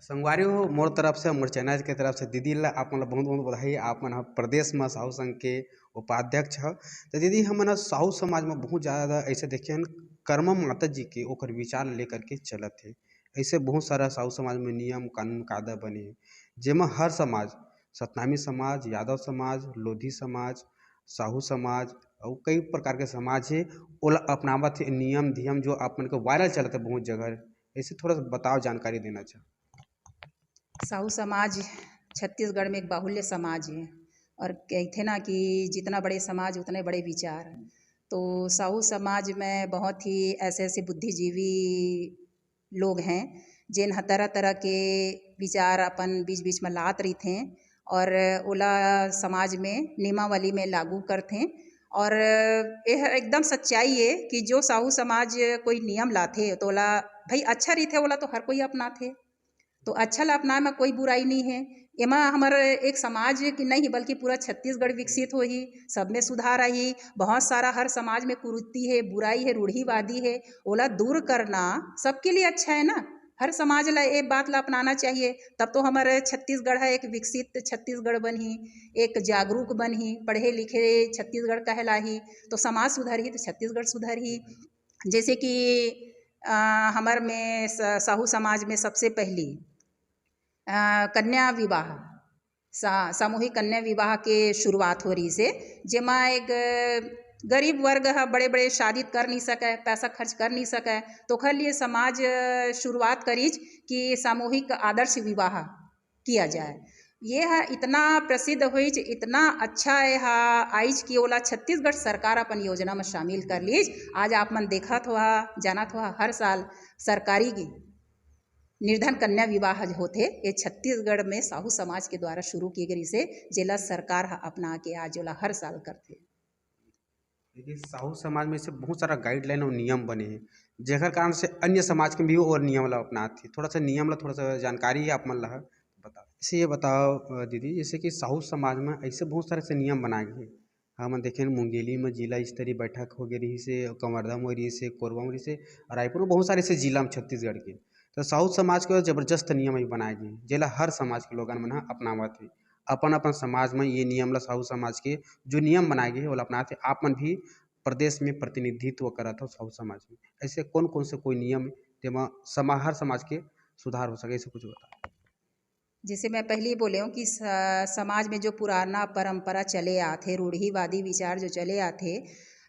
संगवारी हो, मोर तरफ से, मोर चैनल के तरफ से दीदी ला आप मतलब बहुत बहुत बधाई। आप मन प्रदेश में साहू संघ के उपाध्यक्ष है। तो दीदी हम साहू समाज में बहुत ज़्यादा ऐसे देखे हैं, कर्मा माता जी के ओकर विचार लेकर के चलत है। ऐसे बहुत सारा साहू समाज में नियम कानून कायदा बने हैं, जेमा हर समाज, सतनामी समाज, यादव समाज, लोधी समाज, साहू समाज और कई प्रकार के समाज है, ओला अपनावत है नियम धियम जो आप मन को वायरल चलता है बहुत जगह। ऐसे थोड़ा सा बताओ, जानकारी देना चाह। साहू समाज छत्तीसगढ़ में एक बाहुल्य समाज है। और कहते ना कि जितना बड़े समाज उतने बड़े विचार। तो साहू समाज में बहुत ही ऐसे ऐसे बुद्धिजीवी लोग हैं जिन तरह तरह के विचार अपन बीच बीच में लात रही थे और ओला समाज में नियमावली में लागू करते। और यह एकदम सच्चाई है कि जो साहू समाज कोई नियम लाते तो ओला भाई अच्छा रही थे, ओला तो हर कोई अपनाते। तो अच्छा ला अपना में कोई बुराई नहीं है। एमा हमारे एक समाज की नहीं बल्कि पूरा छत्तीसगढ़ विकसित हो ही, सब में सुधार आई। बहुत सारा हर समाज में कुरीति है, बुराई है, रूढ़ीवादी है, ओला दूर करना सबके लिए अच्छा है ना। हर समाज ला एक बात ला अपनाना चाहिए, तब तो हमारे छत्तीसगढ़ है एक विकसित छत्तीसगढ़ बनी, एक जागरूक बनी, पढ़े लिखे छत्तीसगढ़ कहलाही। तो समाज सुधर ही तो छत्तीसगढ़ सुधर ही। जैसे कि हमार में साहू समाज में सबसे पहली कन्या विवाह सामूहिक कन्या विवाह के शुरुआत हो रही से, जेमा एक गरीब वर्ग है बड़े बड़े शादी कर नहीं सके, पैसा खर्च कर नहीं सके, तो ओखर लिए समाज शुरुआत करीज कि सामूहिक आदर्श विवाह किया जाए। ये है इतना प्रसिद्ध हुई, इतना अच्छा है आइज कि ओला छत्तीसगढ़ सरकार अपन योजना में शामिल कर लीज। आज आप मन देखत हो, जानत हो, हर साल सरकारी की निर्धन कन्या विवाह होते, ये छत्तीसगढ़ में साहू समाज के द्वारा शुरू की गई से, जिला सरकार अपना के आज ओला हर साल करते। देखिए साहू समाज में से बहुत सारा गाइडलाइन और नियम बने हैं, जेकर कारण से अन्य समाज के भी और नियम ला अपनाते। थोड़ा सा नियम ला थोड़ा सा जानकारी आप मन ला बताओ। इसे ये बताओ दीदी, जैसे कि साहू समाज में ऐसे बहुत सारे से नियम बनाए गए। हम देखें मुंगेली में जिला स्तरीय बैठक हो गई से, कवर्धा में रही से, कोरबा में रही से, रायपुर में बहुत सारे से जिला में छत्तीसगढ़ के। तो साहू समाज के जबरदस्त नियम भी बनाए गए, जेला हर समाज के लोगन मन अपनावत है। अपन अपन समाज में ये नियम ला साहू समाज के जो नियम बनाए गए वो अपनाते। आप मन भी प्रदेश में प्रतिनिधित्व करत हो साहू समाज में, ऐसे कौन कौन से कोई नियम जेमा हर समाज के सुधार हो सके, ऐसे कुछ बताओ। जैसे मैं पहले ही बोले हूँ कि समाज में जो पुराना परंपरा चले आते, रूढ़िवादी विचार जो चले आते,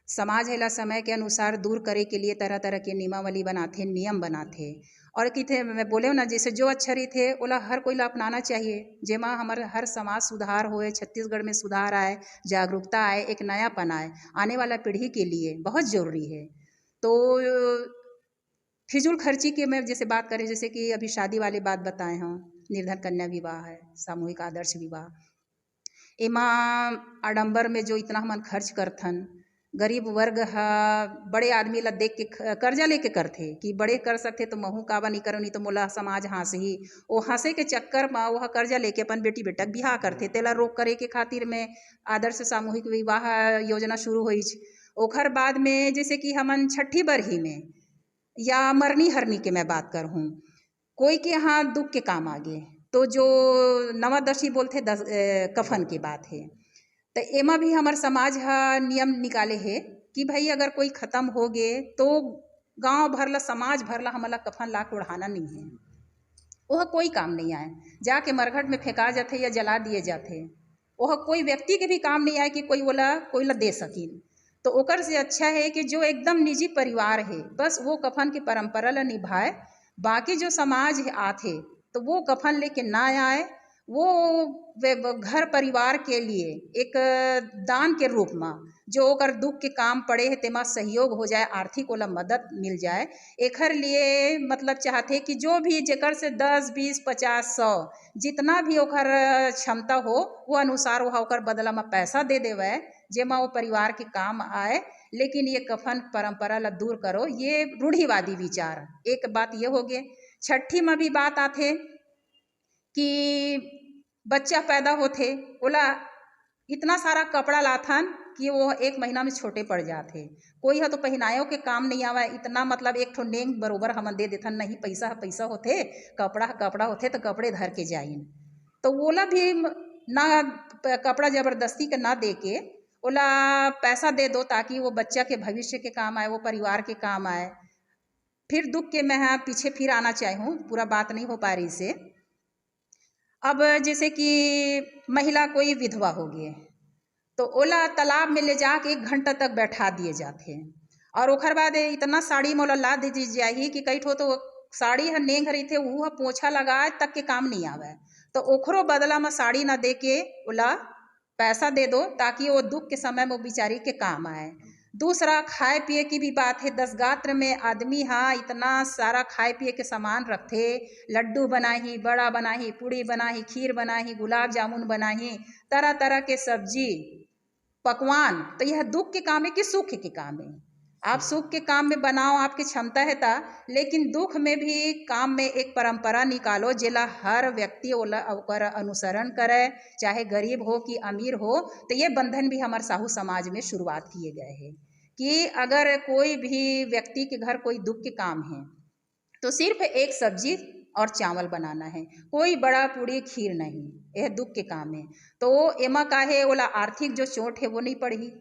समाज हेला समय के अनुसार दूर करे के लिए तरह तरह के नियमावली बनाते, नियम बनाते। और कि थे मैं बोले ना, जैसे जो अच्छा रही थे ओला हर कोई ला अपनाना चाहिए, जेमा हमारे हर समाज सुधार होए, छत्तीसगढ़ में सुधार आए, जागरूकता आए, एक नयापन आए, आने वाला पीढ़ी के लिए बहुत जरूरी है। तो फिजूल खर्ची के मैं जैसे बात करें, जैसे कि अभी शादी वाली बात बताए हैं, निर्धन कन्या विवाह है, सामूहिक आदर्श विवाह, एमा आडंबर में जो इतना हमन खर्च करथन, गरीब वर्ग हा बड़े आदमी ला देख के कर्जा लेके करथे कि बड़े कर सकते तो महू काबा नहीं करो, नहीं तो मोला समाज हंसही। वो हंसे के चक्कर में वह कर्जा लेके अपन बेटी बेटा बिहार करथे। तेला रोक करे के खातिर में आदर्श सामूहिक विवाह योजना शुरू हुई। ओखर बाद में जैसे कि हमन छठी बरही में या मरनी हरनी के मैं बात कर हूँ, कोई के यहाँ दुख के काम आ गए तो जो नवादशी बोलते कफन की बात है, तो एमा भी हमार समाज हा नियम निकाले है कि भाई अगर कोई खत्म हो गए तो गांव भर ला, समाज भर ला हमला कफन ला के उड़ाना नहीं है। वह कोई काम नहीं आए, जाके मरघट में फेंका जाते या जला दिए जाते। वह कोई व्यक्ति के भी काम नहीं आए कि कोई ला दे सकिन। तो ओकर से अच्छा है कि जो एकदम निजी परिवार है बस वो कफन की परंपरा ला निभाए, बाकी जो समाज आथे तो वो कफन लेके ना आए, वो घर परिवार के लिए एक दान के रूप में जो ओकर दुख के काम पड़े है तेमा सहयोग हो जाए, आर्थिक ओला मदद मिल जाए। एकर लिए मतलब चाहते कि जो भी जेकर से 10, 20, 50, 100 जितना भी ओकर क्षमता हो वो अनुसार वह ओकर बदला में पैसा दे देवे, जेमा वो परिवार के काम आए। लेकिन ये कफन परंपरा ला दूर करो, ये रूढ़िवादी विचार। एक बात ये हो गए। छठी में भी बात आथे कि बच्चा पैदा होते ओला इतना सारा कपड़ा लाथन कि वो 1 महीना में छोटे पड़ जाते। कोई है तो पहनायो के काम नहीं आवा, इतना मतलब एक ठो नेंग बरोबर हमन दे देथन, नहीं पैसा पैसा होते, कपड़ा होते तो कपड़े धर के जाइन। तो ओला भी ना कपड़ा जबरदस्ती के ना दे के ओला पैसा दे दो ताकि वो बच्चा के भविष्य के काम आए, वो परिवार के काम आए। फिर दुख के मैं पीछे फिर आना चाहूँ, पूरा बात नहीं हो पा रही से। अब जैसे कि महिला कोई विधवा हो गई तो ओला तालाब में ले जाके 1 घंटा तक बैठा दिए जाते, और ओखर बाद इतना साड़ी मोला ला दी जाही कि कई ठो तो साड़ी हर नेंग रही थे वो पोछा लगाए तक के काम नहीं आवे। तो ओखरो बदला में साड़ी ना दे के ओला पैसा दे दो ताकि वो दुख के समय में बेचारी के काम आए। दूसरा खाए पिए की भी बात है। 10 गात्र में आदमी हाँ इतना सारा खाए पिए के सामान रखते, लड्डू बनाही, बड़ा बनाही, पूड़ी बनाही, खीर बनाही, गुलाब जामुन बनाही, तरह तरह के सब्जी पकवान। तो यह दुख के काम है कि सुख के काम है? आप सुख के काम में बनाओ, आपकी क्षमता है ता, लेकिन दुख में भी काम में एक परंपरा निकालो जेला हर व्यक्ति ओकर अनुसरण करे, चाहे गरीब हो कि अमीर हो। तो ये बंधन भी हमारे साहू समाज में शुरुआत किए गए हैं कि अगर कोई भी व्यक्ति के घर कोई दुख के काम है तो सिर्फ एक सब्जी और चावल बनाना है, कोई बड़ा पूड़ी खीर नहीं। यह दुख के काम है। तो एमा काहे ओला आर्थिक जो चोट है वो नहीं पड़ी।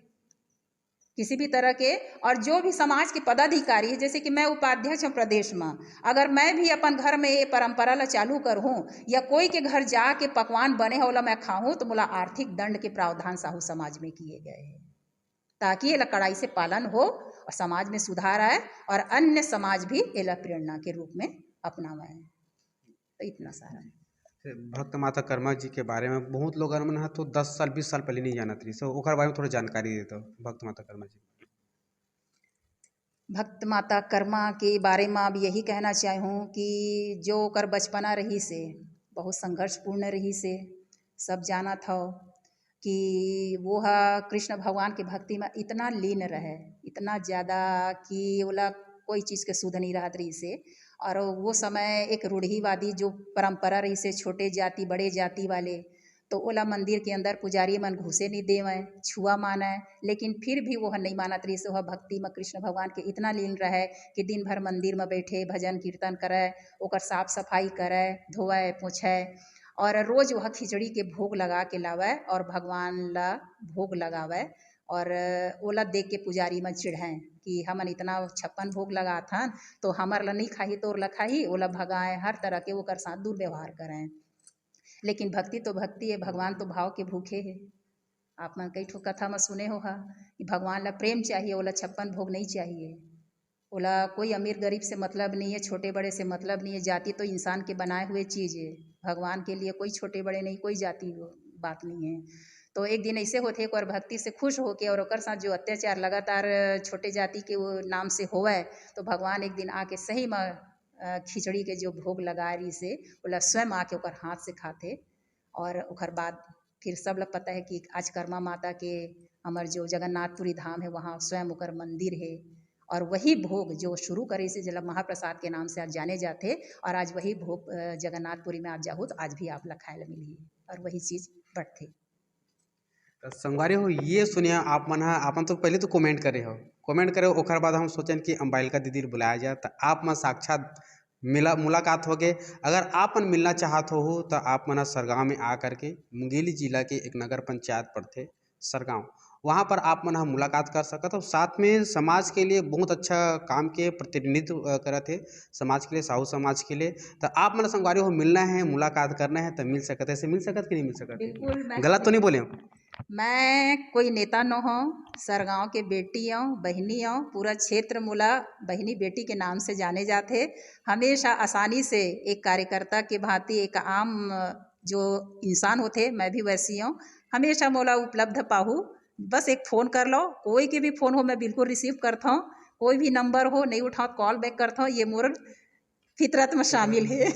किसी भी तरह के। और जो भी समाज के पदाधिकारी है, जैसे कि मैं उपाध्यक्ष हूँ प्रदेश में, अगर मैं भी अपन घर में ये परंपरा ला चालू करूँ या कोई के घर जाके पकवान बने होला मैं खाऊं, तो मोला आर्थिक दंड के प्रावधान साहू समाज में किए गए हैं, ताकि ये कड़ाई से पालन हो और समाज में सुधार आए और अन्य समाज भी एला प्रेरणा के रूप में अपनावाए। तो इतना सारा है। भक्त माता कर्मा जी के बारे में बहुत लोग मन ह तो 10 साल 20 साल पहले नहीं जानत रही, सो ओकर बारे में थोड़ा जानकारी दे दो भक्त माता कर्मा जी। भक्त माता कर्मा के बारे में अब यही कहना चाहूँ कि जो ओकर बचपना रही से बहुत संघर्षपूर्ण रही से, सब जाना था कि वो कृष्ण भगवान के भक्ति में इतना लीन रहे, इतना ज़्यादा कि ओला कोई चीज़ के सुध नहीं रहत रही से। और वो समय एक रूढ़िवादी जो परंपरा रही से, छोटे जाति बड़े जाति वाले, तो ओला मंदिर के अंदर पुजारी मन घुसे नहीं देवें, छुआ माने, लेकिन फिर भी वह नहीं मानत रही से। वह भक्ति में कृष्ण भगवान के इतना लीन रहे कि दिन भर मंदिर में बैठे भजन कीर्तन करे, ओकर साफ सफाई करे, धोए पोछे, और रोज वह खिचड़ी के भोग लगा के लावे और भगवान ला भोग लगावे। और ओला देख के पुजारी में चिढ़ाएं कि हमन इतना 56 भोग लगाथन, तो हमार ला नहीं खाही तोर ला खाही, ओला भगाएं, हर तरह के ओकर साथ दुर्व्यवहार करें। लेकिन भक्ति तो भक्ति है, भगवान तो भाव के भूखे है। आप मन कई ठो कथा में सुने हो कि भगवान ला प्रेम चाहिए, ओला 56 भोग नहीं चाहिए। ओला कोई अमीर गरीब से मतलब नहीं है, छोटे बड़े से मतलब नहीं है। जाति तो इंसान के बनाए हुए चीज़ है, भगवान के लिए कोई छोटे बड़े नहीं, कोई जाति बात नहीं है। तो एक दिन ऐसे होते और भक्ति से खुश होके और ओकर साथ जो अत्याचार लगातार छोटे जाति के वो नाम से होवे, तो भगवान एक दिन आके सही में खिचड़ी के जो भोग लगा रही से ओला स्वयं आके ओकर हाथ से खाते। और ओकर बाद फिर सब लोग पता है कि आज कर्मा माता के हमार जो जगन्नाथपुरी धाम है वहाँ स्वयं ओकर मंदिर है। और वही भोग जो शुरू करे से जब महाप्रसाद के नाम से आज जाने जाते, और आज वही भोग जगन्नाथपुरी में आप जाहो तो आज भी आप ला खाए ला मिली और वही चीज़ बढ़ते। तो संगवारी हो ये सुनिया आप मन ह आपन तो पहले तो कमेंट करे हो, कमेंट करे ओकर बाद हम सोचन कि अम्बालिका दीदी बुलाया जाए, तो आप मन साक्षात मुलाकात हो गए। अगर आप मन मिलना चाहत हो तो आप मन सरगांव में आ करके, मुंगेली जिला के एक नगर पंचायत पड़ते सरगांव, वहाँ पर आप मन मुलाकात कर सकत हो। साथ में समाज के लिए बहुत अच्छा काम के प्रतिनिधित्व करत है, समाज के लिए, साहू समाज के लिए। तो आप मन संगवारी हो मिलना है, मुलाकात करना है तो मिल सकत है। ऐसे मिल सकत कि नहीं मिल सकत? बिल्कुल। गलत तो नहीं बोले? मैं कोई नेता न हूँ, सरगांव के बेटी हूँ, बहनी हूँ। पूरा क्षेत्र मोला बहनी बेटी के नाम से जाने जाते। हमेशा आसानी से एक कार्यकर्ता के भांति, एक आम जो इंसान होते, मैं भी वैसी हूँ, हमेशा मोला उपलब्ध पाहू। बस एक फ़ोन कर लो, कोई के भी फ़ोन हो मैं बिल्कुल रिसीव करता हूँ। कोई भी नंबर हो नहीं उठाओ कॉल बैक करता हूँ, ये मोर फितरत में शामिल है।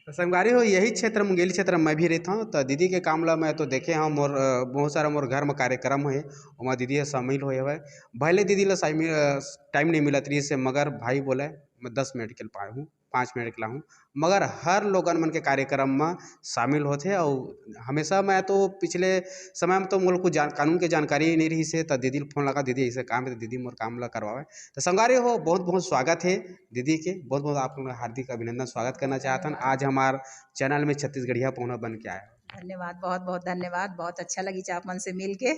तो संगवारी हो यही क्षेत्र मुंगेली क्षेत्र में मैं भी रहता हूँ। तो दीदी के काम ला मैं तो देखे हूँ, मोर बहुत सारा मोर घर में कार्यक्रम है वहाँ दीदी शामिल हुए हुए। भले दीदी ला टाइम नहीं मिलत रही से, मगर भाई बोले मैं 10 मिनट के पाए हूँ, 5 मिनट के ला हूँ, मगर हर लोगन मन के कार्यक्रम में शामिल होते। और हमेशा मैं तो पिछले समय में तो मोर को कानून के जानकारी नहीं रही से, तो दीदी फोन लगा, दीदी ऐसे काम है तो दीदी मोर काम ला करवावे। तो संगवारी हो बहुत बहुत स्वागत है दीदी के, बहुत बहुत आप लोग हार्दिक अभिनंदन स्वागत करना चाहता हूँ। आज हमारे चैनल में छत्तीसगढ़िया पहुना बन के आया। धन्यवाद, बहुत बहुत धन्यवाद। बहुत अच्छा लगी आप मन से मिल के,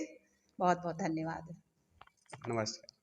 बहुत बहुत धन्यवाद। नमस्कार।